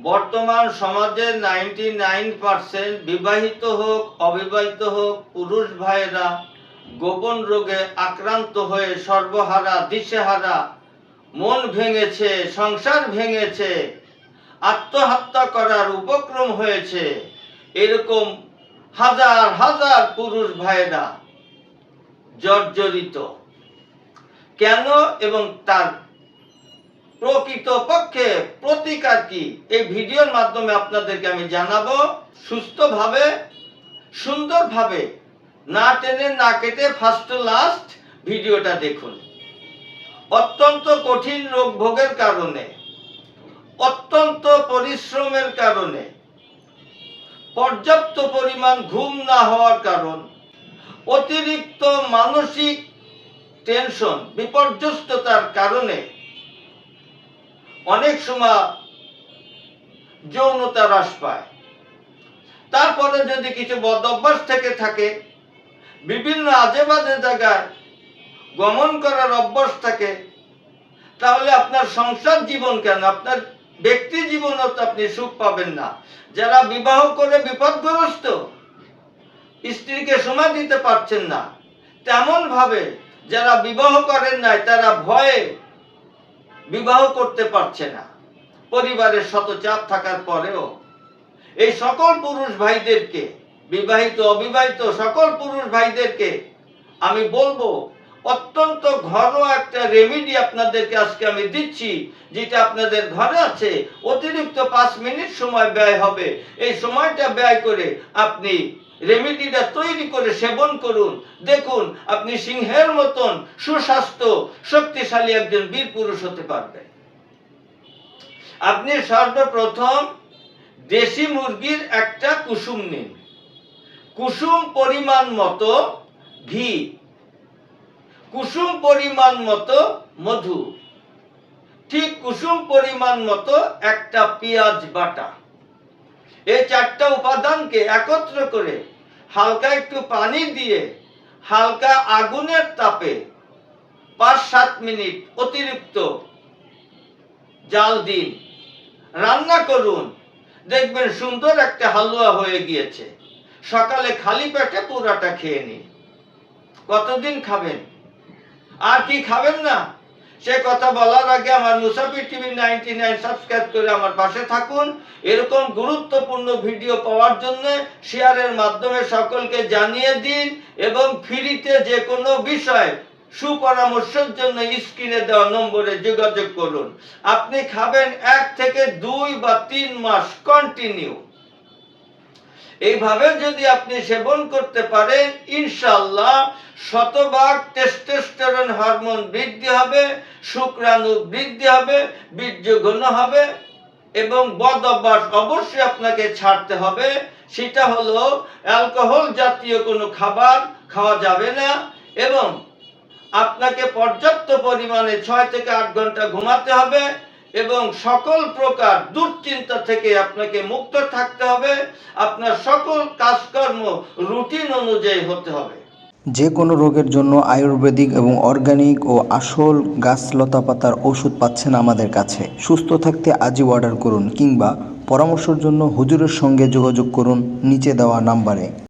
বর্তমান সমাজে 99% বিবাহিত হোক অবিবাহিত হোক পুরুষ ভাইয়েরা গোপন রোগে আক্রান্ত হয়ে সর্বহারা দিশেহারা, মন ভেঙেছে, সংসার ভেঙেছে, আত্মহত্যা করার উপক্রম হয়েছে। এরকম হাজার হাজার পুরুষ ভাইয়েরা জর্জরিত। কেন এবং তার প্রকৃত পক্ষে প্রতিকার কি, এই ভিডিওর মাধ্যমে আপনাদেরকে আমি জানাবো। সুস্থভাবে সুন্দরভাবে, না টেনে না কেটে ফার্স্ট টু লাস্ট ভিডিওটা দেখুন। অত্যন্ত কঠিন রোগ ভোগের কারণে, অত্যন্ত পরিশ্রমের কারণে, পর্যাপ্ত পরিমাণ ঘুম না হওয়ার কারণ, অতিরিক্ত মানসিক টেনশন বিপর্যস্ততার কারণে অনেক সময় যৌনতা হ্রাস পায়। তারপরে যদি কিছু বদ অভ্যাস থেকে থাকে, বিভিন্ন আজে বাজে জায়গায় গমন করার অভ্যাস থাকে, তাহলে আপনার সংসার জীবন কেন, আপনার ব্যক্তি জীবনও তো আপনি সুখ পাবেন না। যারা বিবাহ করে বিপদগ্রস্ত, স্ত্রীকে সময় দিতে পারছেন না, তেমন ভাবে যারা বিবাহ করেন নাই তারা ভয়ে বিবাহ করতে পারছে না, পরিবারের শত চাপ থাকার পরেও। এই সকল পুরুষ ভাইদেরকে, বিবাহিত অবিবাহিত সকল পুরুষ ভাইদেরকে আমি বলবো, অত্যন্ত ঘরোয়া একটা রেমেডি আপনাদেরকে আজকে আমি দিচ্ছি, যেটা আপনাদের ঘরে আছে। অতিরিক্ত 5 মিনিট সময় ব্যয় হবে। এই সময়টা ব্যয় করে আপনি রেমেডিটা তৈরি করে সেবন করুন। দেখুন আপনি সিংহের মতন সুস্বাস্থ্য শক্তিশালী একজন বীর পুরুষ হতে পারবেন। আপনি সর্বপ্রথম দেশি মুরগির একটা কুসুম নিন, কুসুম পরিমাণ মতো ঘি, কুসুম পরিমাণ মতো মধু, ঠিক কুসুম পরিমাণ মতো একটা পেঁয়াজ বাটা। এই 4টা উপাদানকে একত্র করে হালকা একটু পানি দিয়ে হালকা আগুনের তাপে 5-7 মিনিট অতিরিক্ত জাল দিন, রান্না করুন। দেখবেন সুন্দর একটা হালুয়া হয়ে গিয়েছে। সকালে খালি পেটে পুরাটা খেয়ে নিন। কতদিন খাবেন? আর কি খাবেন না সে কথা বলার আগে আমার মুসাফির টিভি 99 সাবস্ক্রাইব করে আমার পাশে থাকুন। এরকম গুরুত্বপূর্ণ ভিডিও পাওয়ার জন্য শেয়ারের মাধ্যমে সকলকে জানিয়ে দিন, এবং ফ্রিতে যে কোনো বিষয় সুপরামর্শের জন্য স্ক্রিনে দেওয়া নম্বরে যোগাযোগ করুন। আপনি খাবেন 1 থেকে 2 বা 3 মাস কন্টিনিউ। এইভাবে যদি আপনি সেবন করতে পারেন, ইনশাআল্লাহ শতভাগ টেস্টোস্টেরন হরমোন বৃদ্ধি হবে, শুক্রাণু বৃদ্ধি হবে, বীর্য ঘন হবে, এবং বদ অভ্যাস অবশ্যই আপনাকে ছাড়তে হবে। সেটা হলো অ্যালকোহল জাতীয় কোনো খাবার খাওয়া যাবে না, এবং আপনাকে পর্যাপ্ত পরিমাণে 6 থেকে 8 ঘন্টা ঘুমাতে হবে, এবং সকল প্রকার দুশ্চিন্তা থেকে আপনাকে মুক্ত থাকতে হবে। আপনার সকল কাজকর্ম রুটিন অনুযায়ী হতে হবে। যে কোনো রোগের জন্য আয়ুর্বেদিক এবং অর্গানিক ও আসল গাছ লতাপাতার ওষুধ পাচ্ছেন আমাদের কাছে। সুস্থ থাকতে আজই অর্ডার করুন, কিংবা পরামর্শের জন্য হুজুরের সঙ্গে যোগাযোগ করুন নিচে দেওয়া নাম্বারে।